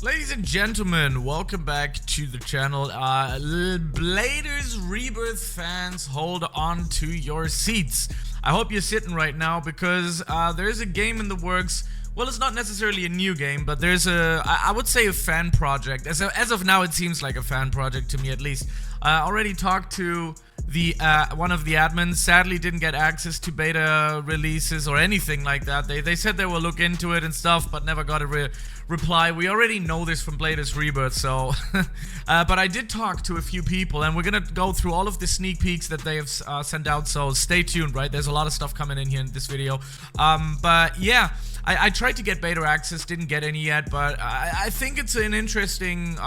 Ladies and gentlemen, welcome back to the channel. Bladers Rebirth fans, hold on to your seats. I hope you're sitting right now because there's a game in the works. Well, it's not necessarily a new game, but there's I would say a fan project. As of now, it seems like a fan project to me at least. I already talked to the one of the admins. Sadly didn't get access to beta releases or anything like that. They said they will look into it and stuff, but never got a reply. We already know this from Bladers Rebirth, so but I did talk to a few people, and we're gonna go through all of the sneak peeks that they have sent out, so stay tuned. Right, there's a lot of stuff coming in here in this video, but yeah, I tried to get beta access, didn't get any yet, but I think it's an interesting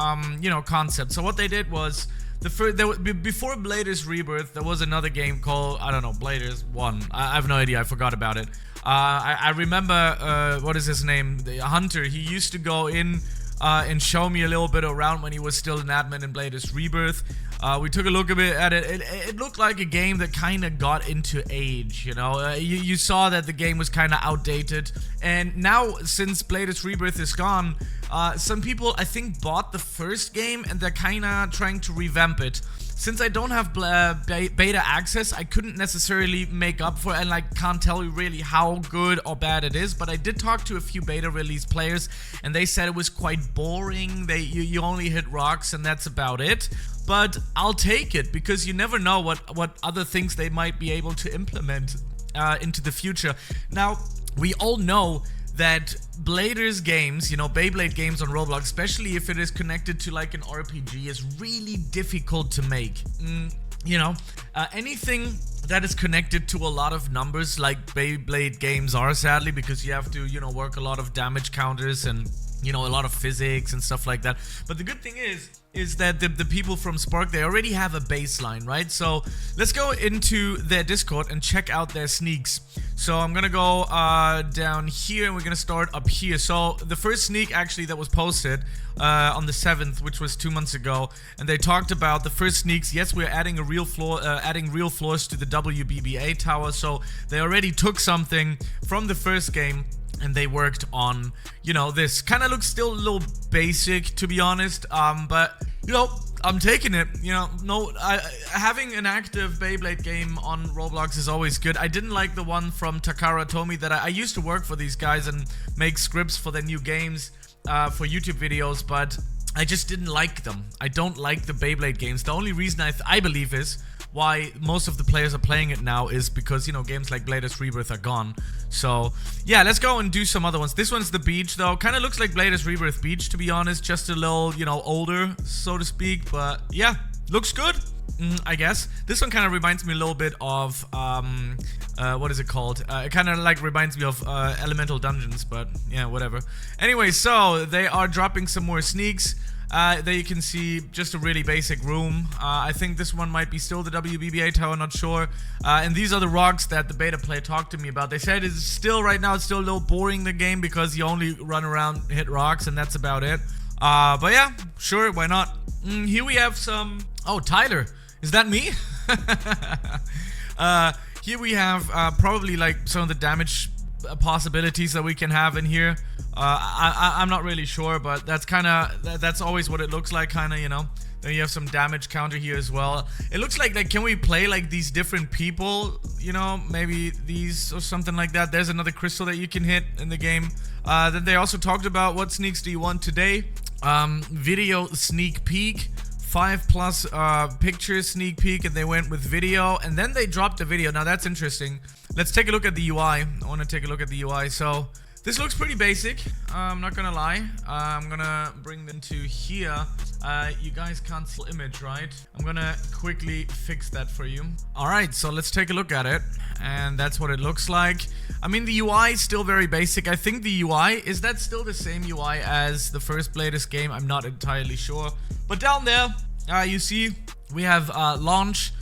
you know, concept. So what they did was, before Bladers Rebirth, there was another game called, I don't know, Bladers 1. I have no idea, I forgot about it. I remember, what is his name? The Hunter. He used to go in and show me a little bit around when he was still an admin in Bladers Rebirth. We took a look a bit at it. It looked like a game that kind of got into age, you know. You saw that the game was kind of outdated. And now, since Bladers Rebirth is gone, some people, I think, bought the first game and they're kind of trying to revamp it. Since I don't have beta access, I couldn't necessarily make up for it, and like can't tell you really how good or bad it is, but I did talk to a few beta release players and they said it was quite boring. You only hit rocks and that's about it. But I'll take it, because you never know what other things they might be able to implement into the future. Now, we all know that Bladers games, you know, Beyblade games on Roblox, especially if it is connected to like an RPG, is really difficult to make. You know, anything that is connected to a lot of numbers, like Beyblade games are, sadly, because you have to, you know, work a lot of damage counters and, you know, a lot of physics and stuff like that. But the good thing is that the people from Spark, they already have a baseline, right? So let's go into their Discord and check out their sneaks. So I'm gonna go down here and we're gonna start up here. So the first sneak actually that was posted on the 7th, which was 2 months ago, and they talked about the first sneaks. Yes, we're adding a real floor, adding real floors to the WBBA tower. So they already took something from the first game and they worked on, you know, this. Kind of looks still a little basic, to be honest, but, you know, I'm taking it. You know, having an active Beyblade game on Roblox is always good. I didn't like the one from Takara Tomy that I used to work for these guys and make scripts for their new games for YouTube videos, but I just didn't like them. I don't like the Beyblade games. The only reason I believe is why most of the players are playing it now is because, you know, games like Bladers Rebirth are gone. So yeah, let's go and do some other ones. This one's the beach, though. Kind of looks like Bladers Rebirth beach, to be honest, just a little, you know, older, so to speak. But yeah, looks good, I guess. This one kind of reminds me a little bit of what is it called? It kind of like reminds me of Elemental Dungeons, but yeah, whatever. Anyway, so they are dropping some more sneaks. There you can see just a really basic room. I think this one might be still the WBBA tower, not sure. And these are the rocks that the beta player talked to me about. They said it's still, right now, it's still a little boring, the game, because you only run around, hit rocks, and that's about it. But yeah, sure, why not? Here we have some... Oh, Tyler. Is that me? Here we have probably like some of the damage possibilities that we can have in here. I'm not really sure, but that's always what it looks like, kind of, you know. Then you have some damage counter here as well. It looks like can we play like these different people, you know, maybe these or something like that. There's another crystal that you can hit in the game. Then they also talked about what sneaks do you want today. Video sneak peek, 5+ pictures sneak peek, and they went with video, and then they dropped the video. Now that's interesting. Let's take a look at the UI. I want to take a look at the UI. So this looks pretty basic, I'm not gonna lie. I'm gonna bring them to here. You guys can't see the image, right? I'm gonna quickly fix that for you. Alright, so let's take a look at it. And that's what it looks like. I mean, the UI is still very basic. I think the UI, is that still the same UI as the first Bladers game? I'm not entirely sure. But down there, you see, we have launch.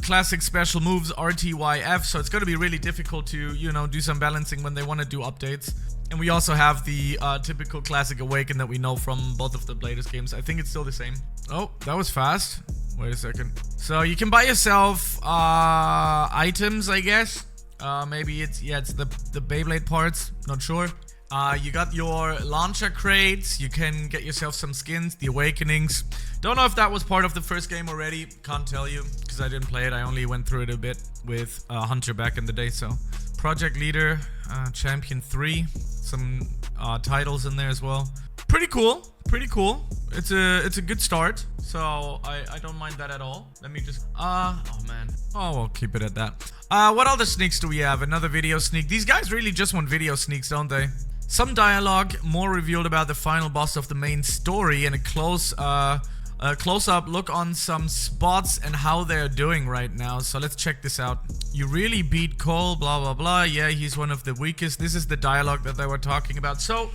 Classic special moves, RTYF, so it's going to be really difficult to, you know, do some balancing when they want to do updates. And we also have the typical classic awaken that we know from both of the Bladers games. I think it's still the same. Oh, that was fast. Wait a second. So you can buy yourself items, I guess. Maybe it's the Beyblade parts, not sure. You got your launcher crates. You can get yourself some skins, the awakenings. Don't know if that was part of the first game already. Can't tell you because I didn't play it. I only went through it a bit with Hunter back in the day. So project leader, champion 3, some titles in there as well. Pretty cool. Pretty cool. It's a good start. So I don't mind that at all. Let me just oh man. Oh, we'll keep it at that. What other sneaks do we have? Another video sneak. These guys really just want video sneaks, don't they? Some dialogue, more revealed about the final boss of the main story, and a close-up look on some spots and how they're doing right now. So let's check this out. You really beat Cole, blah blah blah. Yeah, he's one of the weakest. This is the dialogue that they were talking about. So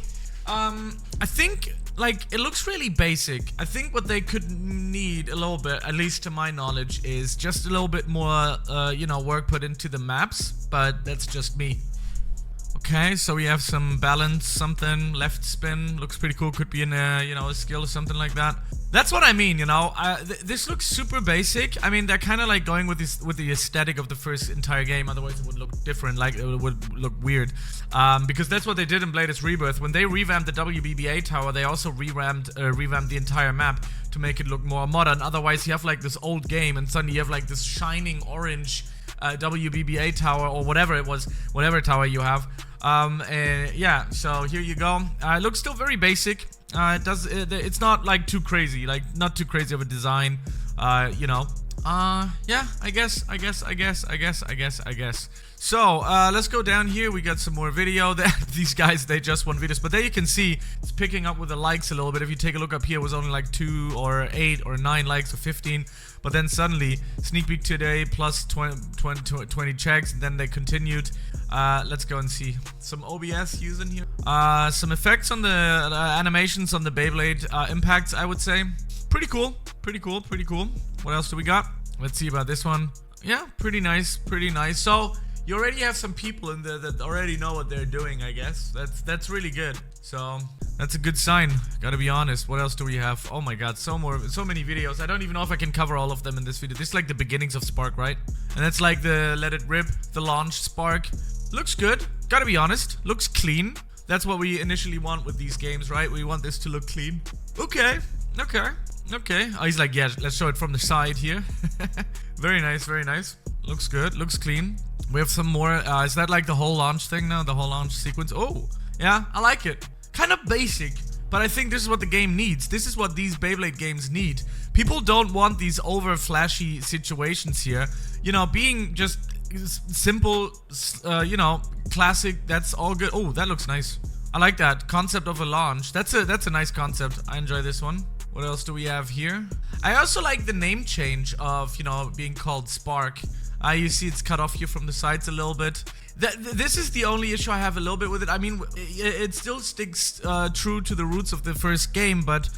I think, like, it looks really basic. I think what they could need a little bit, at least to my knowledge, is just a little bit more, you know, work put into the maps. But that's just me. Okay, so we have some balance, something, left spin, looks pretty cool. Could be in a, you know, a skill or something like that. That's what I mean, you know. This looks super basic. I mean, they're kind of like going with this, with the aesthetic of the first entire game. Otherwise, it would look different. Like, it would look weird. Because that's what they did in Beyblade Rebirth. When they revamped the WBBA tower, they also revamped the entire map to make it look more modern. Otherwise, you have like this old game, and suddenly you have like this shining orange WBBA tower, or whatever it was, whatever tower you have. Yeah, so here you go. It looks still very basic. It's not like too crazy, like not too crazy of a design, you know. Yeah, I guess. So, let's go down here. We got some more video. These guys, they just want videos. But there you can see, it's picking up with the likes a little bit. If you take a look up here, it was only like 2 or 8 or 9 likes or 15. But then suddenly, sneak peek today, plus 20 checks. And then they continued. Let's go and see some OBS using here. Some effects on the animations on the Beyblade impacts, I would say. Pretty cool. What else do we got? Let's see about this one. Yeah, pretty nice. So you already have some people in there that already know what they're doing, I guess. That's really good. So that's a good sign, gotta be honest. What else do we have? Oh my god, so many videos. I don't even know if I can cover all of them in this video. This is like the beginnings of Spark, right? And that's like the Let It Rip, the launch Spark. Looks good, gotta be honest. Looks clean. That's what we initially want with these games, right? We want this to look clean. Okay. Oh, he's like, yeah, let's show it from the side here. Very nice. Looks good, looks clean. We have some more. Is that like the whole launch thing now? The whole launch sequence? Oh, yeah, I like it. Kind of basic, but I think this is what the game needs. This is what these Beyblade games need. People don't want these over flashy situations here. You know, being just simple, you know, classic, that's all good. Oh, that looks nice. I like that concept of a launch. That's a nice concept. I enjoy this one. What else do we have here? I also like the name change of, you know, being called Spark. You see it's cut off here from the sides a little bit. This is the only issue I have a little bit with it. I mean, it still sticks true to the roots of the first game, but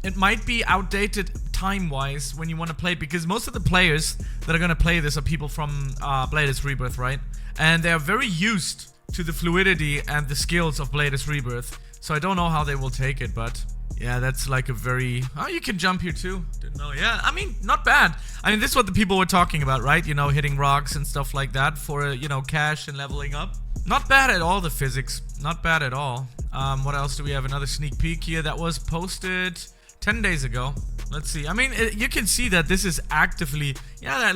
it might be outdated time-wise when you want to play it, because most of the players that are going to play this are people from Beyblade Rebirth, right? And they are very used to the fluidity and the skills of Beyblade Rebirth. So I don't know how they will take it, but yeah, that's like a very... Oh, you can jump here too. Didn't know. Yeah, I mean, not bad. I mean, this is what the people were talking about, right? You know, hitting rocks and stuff like that for, you know, cash and leveling up. Not bad at all, the physics. Not bad at all. What else do we have? Another sneak peek here that was posted 10 days ago. Let's see. I mean, you can see that this is actively... Yeah, that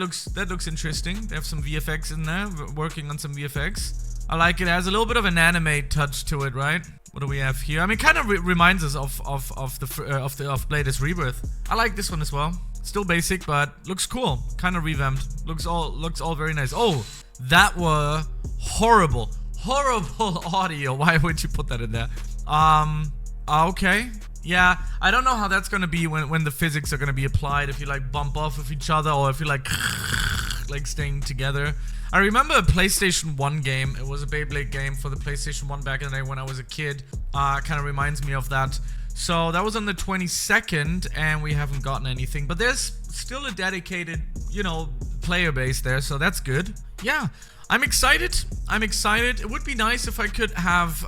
looks interesting. They have some VFX in there, working on some VFX. I like it. It has a little bit of an anime touch to it, right? What do we have here? I mean, kind of reminds us of Beyblade Rebirth. I like this one as well. Still basic, but looks cool. Kind of revamped. Looks all very nice. Oh, that were horrible audio. Why would you put that in there? Okay. Yeah, I don't know how that's gonna be when the physics are gonna be applied. If you like bump off of each other, or if you like staying together. I remember a PlayStation 1 game. It was a Beyblade game for the PlayStation 1 back in the day when I was a kid. Kind of reminds me of that. So that was on the 22nd, and we haven't gotten anything. But there's still a dedicated, you know, player base there, so that's good. Yeah, I'm excited. I'm excited. It would be nice if I could have,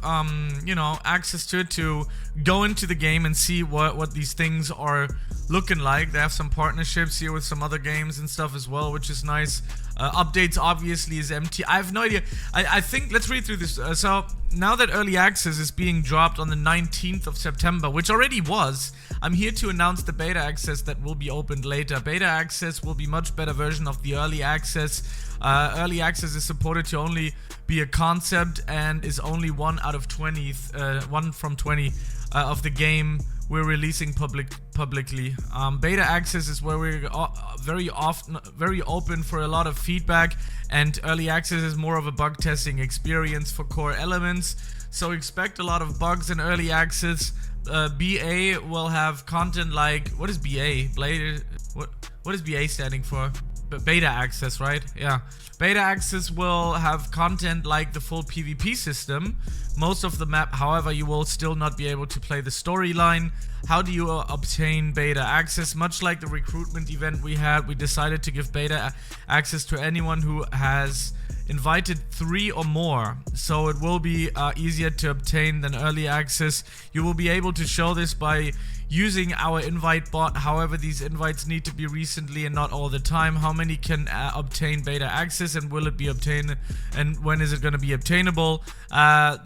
you know, access to it to go into the game and see what these things are looking like. They have some partnerships here with some other games and stuff as well, which is nice. Updates obviously is empty. I have no idea. I think, let's read through this. So now that early access is being dropped on the 19th of September, which already was, I'm here to announce the beta access that will be opened later. Beta access will be much better version of the early access. Early access is supported to only be a concept and is only 1 out of 20, 1 from 20 of the game we're releasing publicly. Beta access is where we're very open for a lot of feedback, and early access is more of a bug testing experience for core elements. So expect a lot of bugs in early access. BA will have content like, what is BA? Blade? What is BA standing for? Beta access, right? Yeah. Beta access will have content like the full PvP system. Most of the map, however, you will still not be able to play the storyline. How do you obtain beta access? Much like the recruitment event we had, we decided to give beta access to anyone who has invited 3 or more, so it will be easier to obtain than early access. You will be able to show this by using our invite bot. However, these invites need to be recently and not all the time. How many can obtain beta access, and will it be obtained, and when is it going to be obtainable?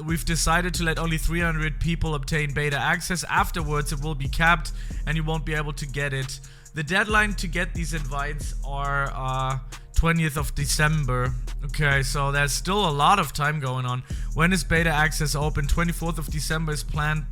We've decided to let only 300 people obtain beta access. Afterwards it will be capped and you won't be able to get it. The deadline to get these invites are 20th of December. Okay, so there's still a lot of time going on. When is beta access open? 24th of December is planned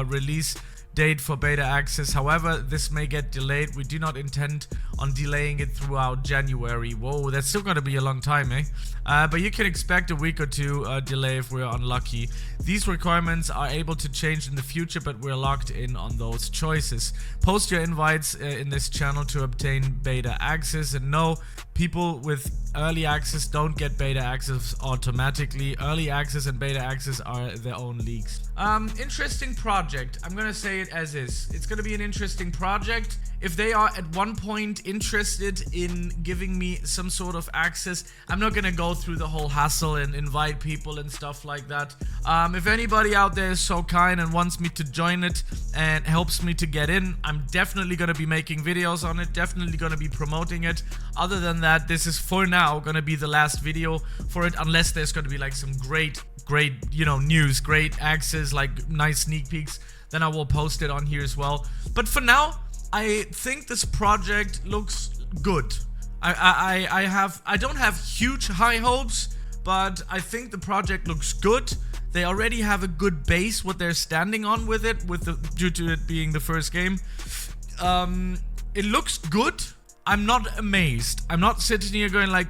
release date for beta access. However, this may get delayed. We do not intend on delaying it throughout January. Whoa, that's still gonna be a long time, eh? But you can expect a week or two delay if we're unlucky. These requirements are able to change in the future, but we're locked in on those choices. Post your invites in this channel to obtain beta access, and no, people with early access don't get beta access automatically. Early access and beta access are their own leagues. Interesting project. I'm gonna say it as is. It's gonna be an interesting project. If they are at one point interested in giving me some sort of access, I'm not gonna go through the whole hassle and invite people and stuff like that. If anybody out there is so kind and wants me to join it and helps me to get in, I'm definitely gonna be making videos on it, definitely gonna be promoting it. Other than that, this is for now gonna be the last video for it, unless there's gonna be like some great, you know, news, great access, like nice sneak peeks, then I will post it on here as well. But for now, I think this project looks good. I don't have huge high hopes, but I think the project looks good. They already have a good base what they're standing on with it, due to it being the first game. It looks good. I'm not amazed. I'm not sitting here going like,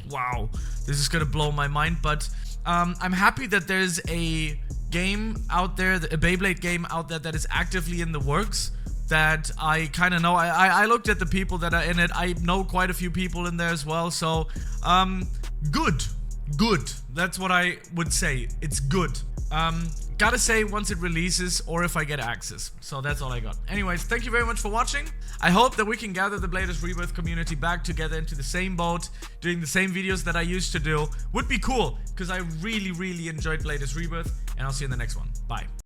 wow, this is gonna blow my mind, but I'm happy that there's a game out there, a Beyblade game out there that is actively in the works, that I kind of know. I looked at the people that are in it. I know quite a few people in there as well, so good. That's what I would say. It's good. Gotta say, once it releases or if I get access. So that's all I got. Anyways, thank you very much for watching. I hope that we can gather the Bladers Rebirth community back together into the same boat, doing the same videos that I used to do. Would be cool, because I really enjoyed Bladers Rebirth, and I'll see you in the next one. Bye.